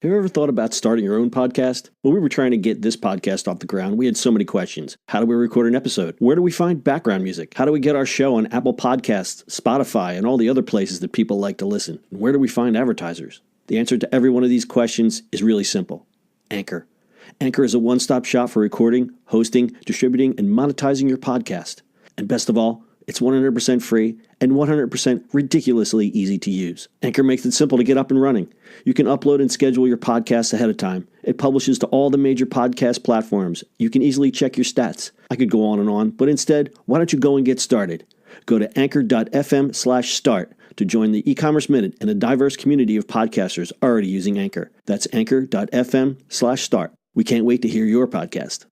Have you ever thought about starting your own podcast? When we were trying to get this podcast off the ground, we had so many questions. How do we record an episode? Where do we find background music? How do we get our show on Apple Podcasts, Spotify, and all the other places that people like to listen? And where do we find advertisers? The answer to every one of these questions is really simple. Anchor. Anchor is a one-stop shop for recording, hosting, distributing, and monetizing your podcast. And best of all, it's 100% free and 100% ridiculously easy to use. Anchor makes it simple to get up and running. You can upload and schedule your podcasts ahead of time. It publishes to all the major podcast platforms. You can easily check your stats. I could go on, but instead, why don't you go and get started? Go to anchor.fm/start to join the eCommerce Minute and a diverse community of podcasters already using Anchor. That's anchor.fm/start. We can't wait to hear your podcast.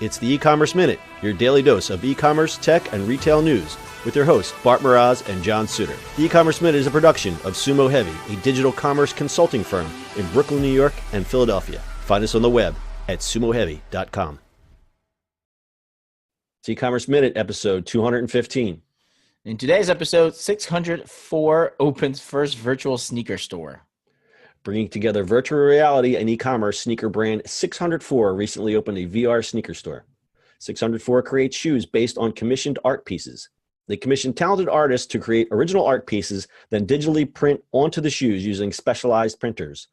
It's the eCommerce Minute, your daily dose of e-commerce, tech, and retail news with your hosts, Bart Mraz and John Suter. The eCommerce Minute is a production of Sumo Heavy, a digital commerce consulting firm in Brooklyn, New York, and Philadelphia. Find us on the web at sumoheavy.com. It's eCommerce Minute, episode 215. In today's episode, 604 opens first virtual sneaker store. Bringing together virtual reality and e-commerce, sneaker brand 604 recently opened a VR sneaker store. 604 creates shoes based on commissioned art pieces. They commission talented artists to create original art pieces, then digitally print onto the shoes using specialized printers,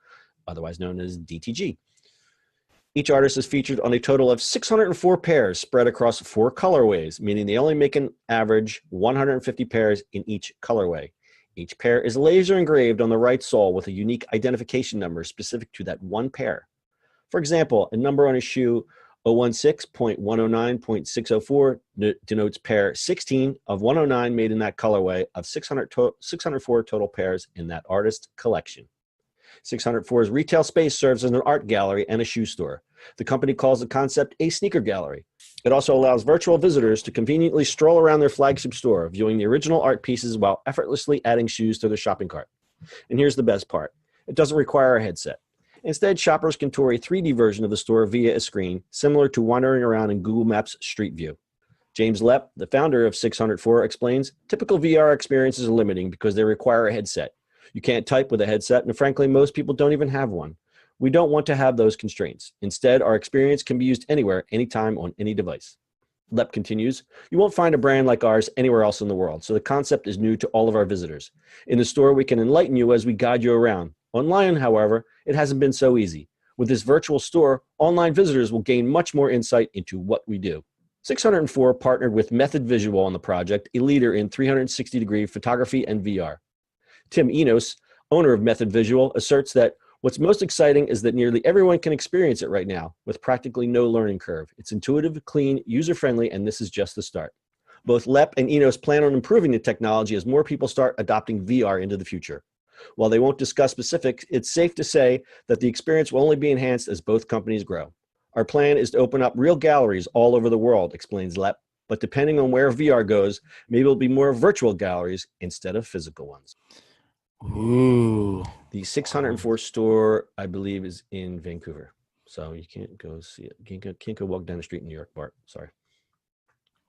otherwise known as DTG. Each artist is featured on a total of 604 pairs spread across 4 colorways, meaning they only make an average 150 pairs in each colorway. Each pair is laser engraved on the right sole with a unique identification number specific to that one pair. For example, a number on a shoe 016.109.604 denotes pair 16 of 109 made in that colorway of 604 total pairs in that artist collection. 604's retail space serves as an art gallery and a shoe store. The company calls the concept a sneaker gallery. It also allows virtual visitors to conveniently stroll around their flagship store, viewing the original art pieces while effortlessly adding shoes to their shopping cart. And here's the best part. It doesn't require a headset. Instead, shoppers can tour a 3D version of the store via a screen, similar to wandering around in Google Maps Street View. James Lepp, the founder of 604, explains, typical VR experiences are limiting because they require a headset. You can't type with a headset, and frankly, most people don't even have one. We don't want to have those constraints. Instead, our experience can be used anywhere, anytime, on any device. Lepp continues, you won't find a brand like ours anywhere else in the world, so the concept is new to all of our visitors. In the store, we can enlighten you as we guide you around. Online, however, it hasn't been so easy. With this virtual store, online visitors will gain much more insight into what we do. 604 partnered with Method Visual on the project, a leader in 360-degree photography and VR. Tim Enos, owner of Method Visual, asserts that what's most exciting is that nearly everyone can experience it right now, with practically no learning curve. It's intuitive, clean, user-friendly, and this is just the start. Both Lepp and Enos plan on improving the technology as more people start adopting VR into the future. While they won't discuss specifics, it's safe to say that the experience will only be enhanced as both companies grow. Our plan is to open up real galleries all over the world, explains Lepp, but depending on where VR goes, maybe it'll be more virtual galleries instead of physical ones. Ooh. The 604 store, I believe, is in Vancouver. So you can't go see it. Can't go walk down the street in New York, Bart. Sorry.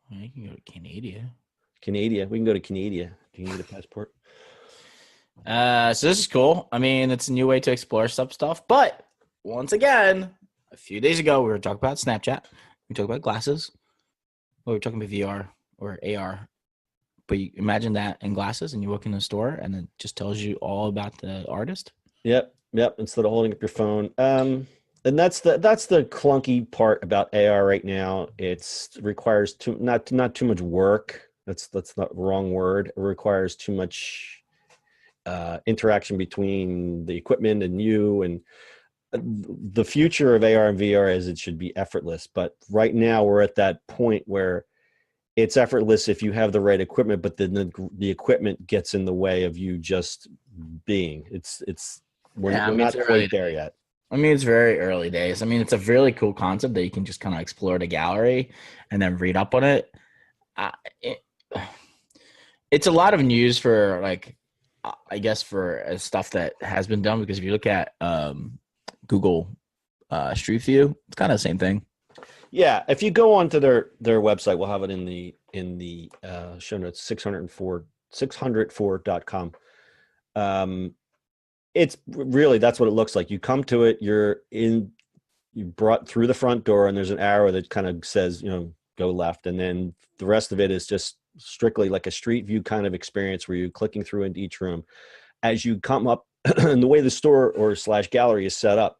Well, you can go to Canada. Canada. We can go to Canada. Do you need a passport? So this is cool. I mean, it's a new way to explore some stuff. But once again, a few days ago, we were talking about Snapchat. We talked about glasses. Well, we were talking about VR or AR. But you imagine that in glasses, and you walk in the store, and it just tells you all about the artist. Yep. Instead of holding up your phone, and that's the clunky part about AR right now. It requires not too much work. That's not the wrong word. It requires too much interaction between the equipment and you. And the future of AR and VR is it should be effortless. But right now we're at that point where it's effortless if you have the right equipment, but then the equipment gets in the way of you just being. We're not quite there yet. I mean, it's very early days. I mean, it's a really cool concept that you can just kind of explore the gallery and then read up on it. It's a lot of news for, like, I guess for stuff that has been done, because if you look at Google Street View, it's kind of the same thing. Yeah, if you go onto their website, we'll have it in the show notes, 604.com. It's really, that's what it looks like. You come to it, you brought through the front door, and there's an arrow that kind of says, go left. And then the rest of it is just strictly like a street view kind of experience where you're clicking through into each room. As you come up, and the way the store or / gallery is set up,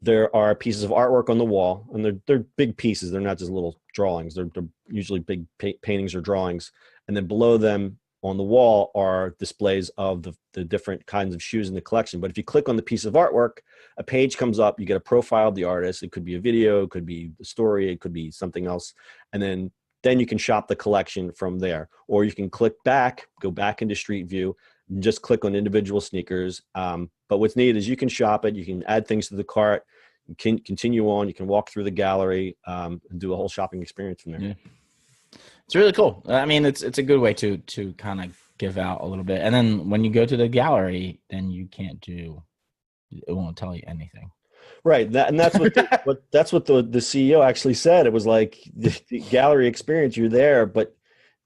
there are pieces of artwork on the wall, and they're big pieces. They're not just little drawings. They're usually big paintings or drawings. And then below them on the wall are displays of the different kinds of shoes in the collection. But if you click on the piece of artwork, a page comes up, you get a profile of the artist. It could be a video, it could be a story, it could be something else. And then you can shop the collection from there. Or you can click back, go back into Street View, and just click on individual sneakers. But what's neat is you can shop it, you can add things to the cart, you can continue on, you can walk through the gallery, and do a whole shopping experience from there. Yeah. It's really cool. I mean, it's a good way to kind of give out a little bit. And then when you go to the gallery, then you can't it won't tell you anything. Right. That's what that's what the CEO actually said. It was like the gallery experience, you're there, but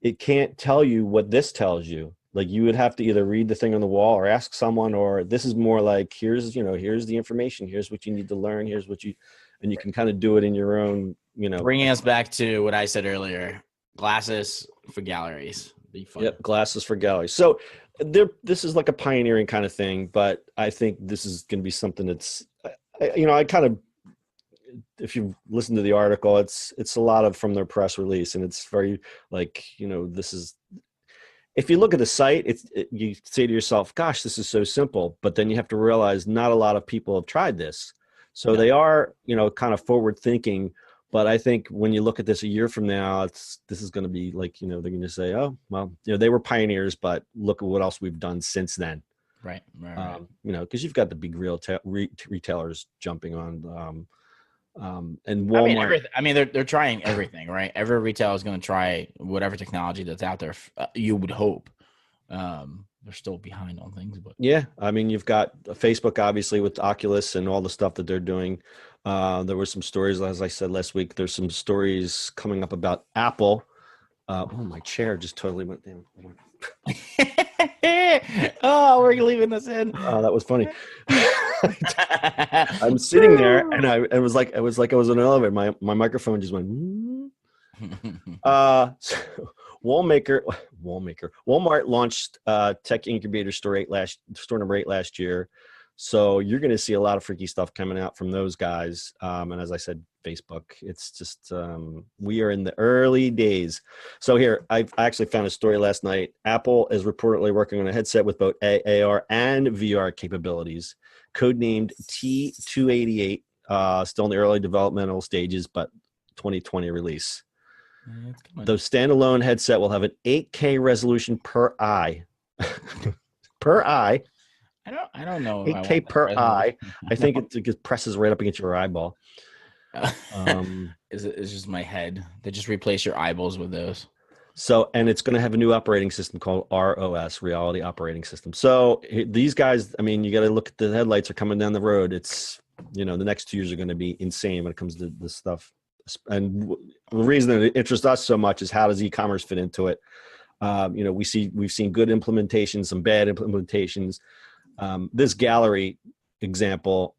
it can't tell you what this tells you. Like you would have to either read the thing on the wall or ask someone, or this is more like, here's the information, here's what you need to learn, and you can kind of do it in your own, Bringing us back to what I said earlier, glasses for galleries. Be fun. Yep, glasses for galleries. So this is like a pioneering kind of thing, but I think this is going to be something that's, I kind of, if you listen to the article, it's a lot of from their press release, and it's very like, this is, if you look at the site, you say to yourself, gosh, this is so simple, but then you have to realize not a lot of people have tried this. So they are, kind of forward thinking. But I think when you look at this a year from now, this is going to be like, they're going to say, oh, well, they were pioneers, but look at what else we've done since then. Right. Because you've got the big retailers jumping on, and Walmart. I mean, they're trying everything, right? Every retailer is going to try whatever technology that's out there. You would hope. They're still behind on things, but yeah, I mean, you've got Facebook obviously with Oculus and all the stuff that they're doing. There were some stories, as I said last week. There's some stories coming up about Apple. Oh, my chair just totally went down. Oh, we're leaving this in. Oh, that was funny. I'm sitting there, and it was like I was in an elevator. My microphone just went. So Walmart launched Tech Incubator store number 8 last year. So you're going to see a lot of freaky stuff coming out from those guys. And as I said, Facebook, it's just, we are in the early days. So here, I actually found a story last night. Apple is reportedly working on a headset with both AR and VR capabilities, codenamed T288, still in the early developmental stages, but 2020 release. The standalone headset will have an 8K resolution per eye. Per eye. I don't know. 8K per eye. I think it just presses right up against your eyeball. It's just my head. They just replace your eyeballs with those. So, and it's going to have a new operating system called ROS, Reality Operating System. So these guys, I mean, you got to look at the headlights are coming down the road. It's, the next 2 years are going to be insane when it comes to this stuff. And the reason that it interests us so much is how does e-commerce fit into it? We've seen good implementations, some bad implementations. This gallery example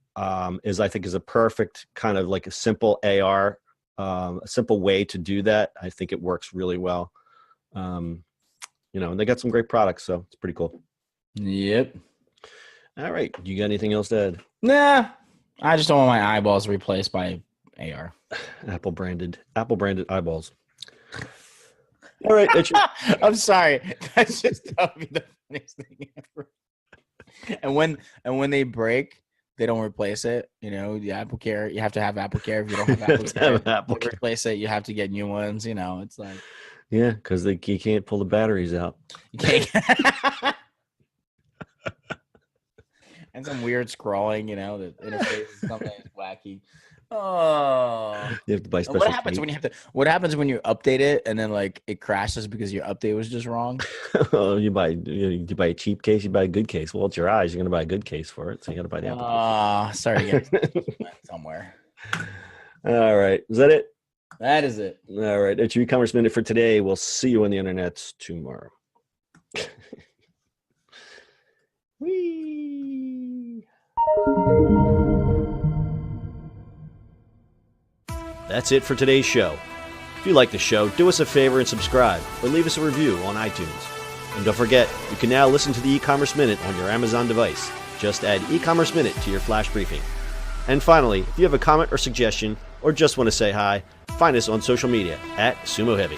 is a perfect kind of like a simple AR, a simple way to do that. I think it works really well. And they got some great products, so it's pretty cool. Yep. All right. You got anything else to add? Nah, I just don't want my eyeballs replaced by AR. Apple branded eyeballs. All right. I'm sorry. That's just be the funniest thing ever. And when they break, they don't replace it. The Apple Care, you have to have Apple Care. If you don't have Apple Care, replace it, you have to get new ones. It's like, yeah, because you can't pull the batteries out. You can't. And some weird scrolling, the interface is something wacky. Oh, you have to buy special. What happens when you update it and then like it crashes because your update was just wrong? You buy a cheap case, you buy a good case. Well, it's your eyes. You're gonna buy a good case for it, so you got to buy the Apple case. Sorry, guys. Somewhere. All right, is that it? That is it. All right, that's your e-commerce minute for today. We'll see you on the internet tomorrow. Whee! That's it for today's show. If you like the show, do us a favor and subscribe, or leave us a review on iTunes. And don't forget, you can now listen to the eCommerce Minute on your Amazon device. Just add eCommerce Minute to your flash briefing. And finally, if you have a comment or suggestion, or just want to say hi, find us on social media at Sumo Heavy.